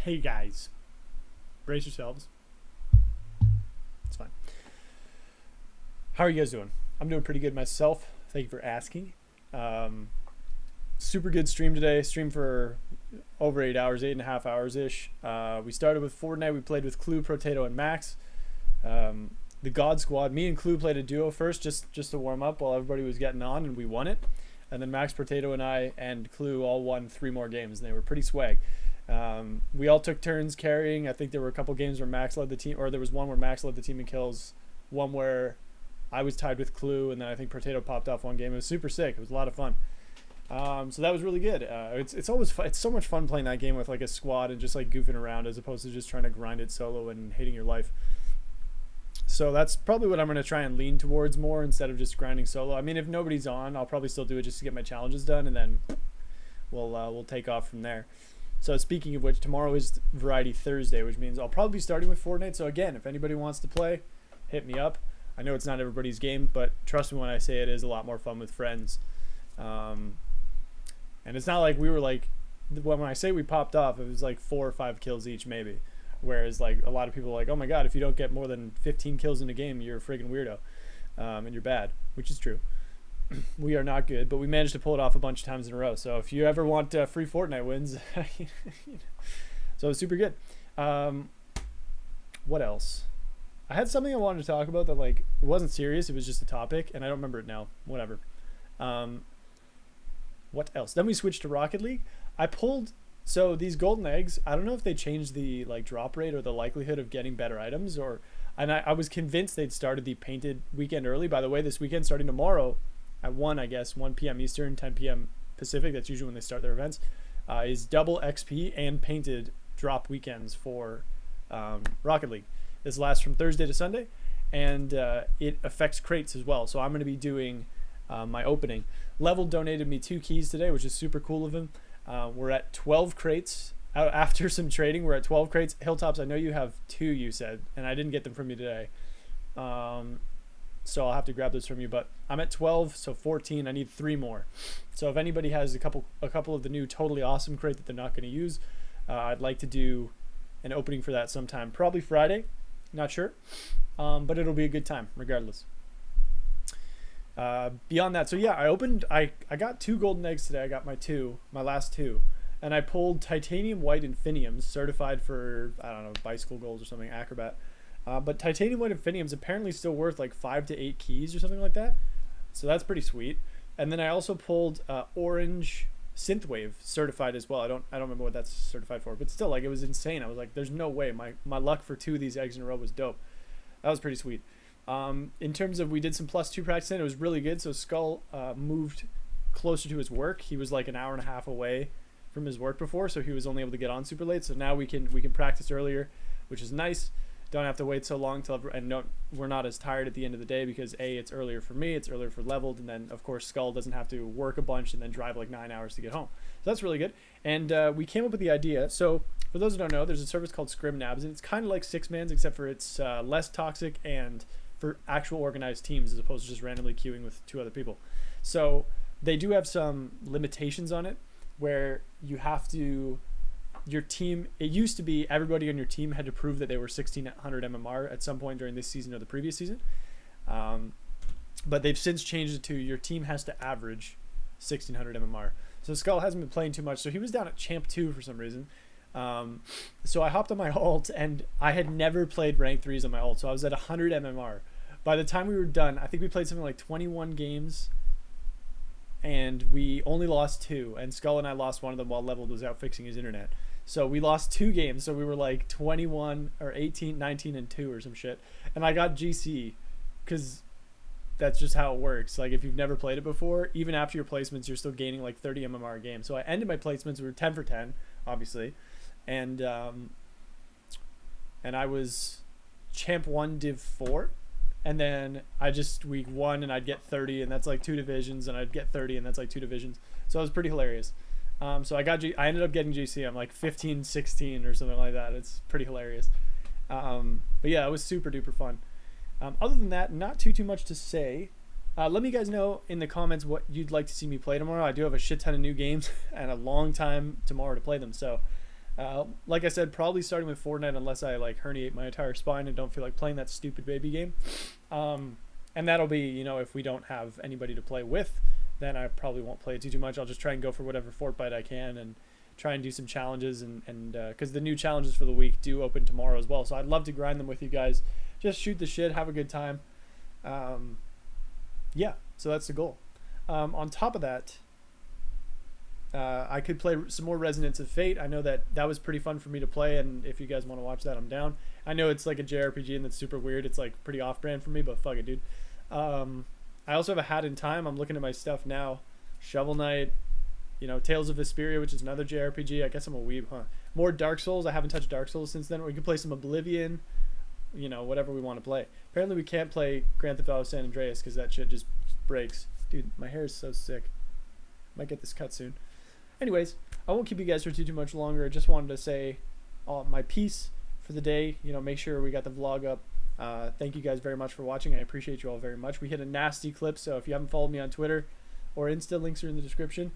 Hey guys, brace yourselves. It's fine. How are you guys doing? I'm doing pretty good myself. Thank you for asking. Um, Super good stream today. Stream for over 8 hours, 8.5 hours ish. We started with Fortnite. We played with Clue, Protato, and Max. The God Squad. Me and Clue played a duo first, just to warm up while everybody was getting on, and we won it. And then Max, Potato, and I and Clue all won 3 more games, and they were pretty swag. We all took turns carrying. I think there were a couple games where Max led the team, or there was one where Max led the team in kills, one where I was tied with Clue, and then I think Potato popped off one game. It was super sick. It was a lot of fun. So that was really good. It's always fun. It's so much fun playing that game with like a squad and just like goofing around as opposed to just trying to grind it solo and hating your life. So that's probably what I'm going to try and lean towards more instead of just grinding solo. I mean, if nobody's on, I'll probably still do it just to get my challenges done, and then we'll take off from there. So speaking of which, tomorrow is Variety Thursday, which means I'll probably be starting with Fortnite. So again, if anybody wants to play, hit me up. I know it's not everybody's game, but trust me when I say it is a lot more fun with friends. And it's not like we were like, when I say we popped off, it was like 4 or 5 kills each maybe. Whereas like a lot of people are like, oh my god, if you don't get more than 15 kills in a game, you're a friggin' weirdo, and you're bad, which is true. We are not good, but we managed to pull it off a bunch of times in a row. So if you ever want free Fortnite wins, so it was super good. What else? I had something I wanted to talk about that like it wasn't serious. It was just a topic, and I don't remember it now. Whatever. What else? Then we switched to Rocket League. I pulled these golden eggs. I don't know if they changed the like drop rate or the likelihood of getting better items, and I was convinced they'd started the painted weekend early. By the way, this weekend starting tomorrow at 1 p.m. Eastern, 10 p.m. Pacific. That's usually when they start their events. Is double XP and painted drop weekends for Rocket League. This lasts from Thursday to Sunday, and it affects crates as well. So I'm going to be doing my opening. Level donated me 2 keys today, which is super cool of him. We're at 12 crates. After some trading, we're at 12 crates. Hilltops, I know you have 2, you said, and I didn't get them from you today. So I'll have to grab those from you, but I'm at 12, so 14. I need 3 more. So if anybody has a couple of the new totally awesome crate that they're not going to use, I'd like to do an opening for that sometime. Probably Friday, not sure, but it'll be a good time regardless. Beyond that, so yeah, I got 2 golden eggs today. I got my last 2, and I pulled titanium white infiniums certified for, I don't know, bicycle goals or something, acrobat. But titanium white infiniums apparently still worth like 5 to 8 keys or something like that. So that's pretty sweet. And then I also pulled orange synthwave certified as well. I don't remember what that's certified for, but still, like, it was insane. I was like, there's no way. My luck for 2 of these eggs in a row was dope. That was pretty sweet. In terms of, we did some +2 practice and it was really good. So Skull moved closer to his work. He was like an hour and a half away from his work before, so he was only able to get on super late. So now we can practice earlier, which is nice. Don't have to wait so long we're not as tired at the end of the day because it's earlier for me, it's earlier for Leveled, and then of course Skull doesn't have to work a bunch and then drive like 9 hours to get home. So that's really good. And we came up with the idea. So for those who don't know, there's a service called Scrimnabs, and it's kind of like Sixmans, except for it's less toxic and for actual organized teams as opposed to just randomly queuing with 2 other people. So they do have some limitations on it where you have to, your team, it used to be everybody on your team had to prove that they were 1600 MMR at some point during this season or the previous season. But they've since changed it to your team has to average 1600 MMR. So Skull hasn't been playing too much. So he was down at Champ 2 for some reason. So I hopped on my ult, and I had never played rank 3s on my ult. So I was at 100 MMR. By the time we were done, I think we played something like 21 games, and we only lost 2. And Skull and I lost one of them while Leveled was out fixing his internet. So we lost 2 games. So we were like 21 or 18, 19, and 2 or some shit. And I got GC because that's just how it works. Like, if you've never played it before, even after your placements, you're still gaining like 30 MMR a game. So I ended my placements. We were 10 for 10, obviously. And I was Champ 1 Div 4. And then I just week 1 and I'd get 30, and that's like 2 divisions, and I'd get 30 and that's like 2 divisions. So it was pretty hilarious. So I ended up getting GC. I'm like 15, 16 or something like that. It's pretty hilarious. But yeah, it was super duper fun. Other than that, not too much to say. Let me guys know in the comments what you'd like to see me play tomorrow. I do have a shit ton of new games and a long time tomorrow to play them. So Like I said, probably starting with Fortnite unless I like herniate my entire spine and don't feel like playing that stupid baby game. And that'll be, if we don't have anybody to play with, then I probably won't play it too much. I'll just try and go for whatever Fortnite I can and try and do some challenges and because the new challenges for the week do open tomorrow as well. So I'd love to grind them with you guys. Just shoot the shit, have a good time. Yeah, so that's the goal. On top of that, I could play some more Resonance of Fate. I know that was pretty fun for me to play, and if you guys want to watch that, I'm down. I know it's like a JRPG and that's super weird. It's like pretty off-brand for me, but fuck it, dude. I also have a Hat in Time. I'm looking at my stuff now. Shovel Knight, Tales of Vesperia, which is another JRPG. I guess I'm a weeb, huh? More Dark Souls. I haven't touched Dark Souls since then. We could play some Oblivion, whatever we want to play. Apparently we can't play Grand Theft Auto San Andreas because that shit just breaks. Dude, my hair is so sick. Might get this cut soon. Anyways, I won't keep you guys for too much longer. I just wanted to say my piece for the day. Make sure we got the vlog up. Thank you guys very much for watching. I appreciate you all very much. We hit a nasty clip, so if you haven't followed me on Twitter or Insta, links are in the description.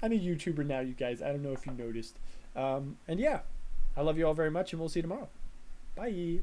I'm a YouTuber now, you guys. I don't know if you noticed. And yeah, I love you all very much, and we'll see you tomorrow. Bye.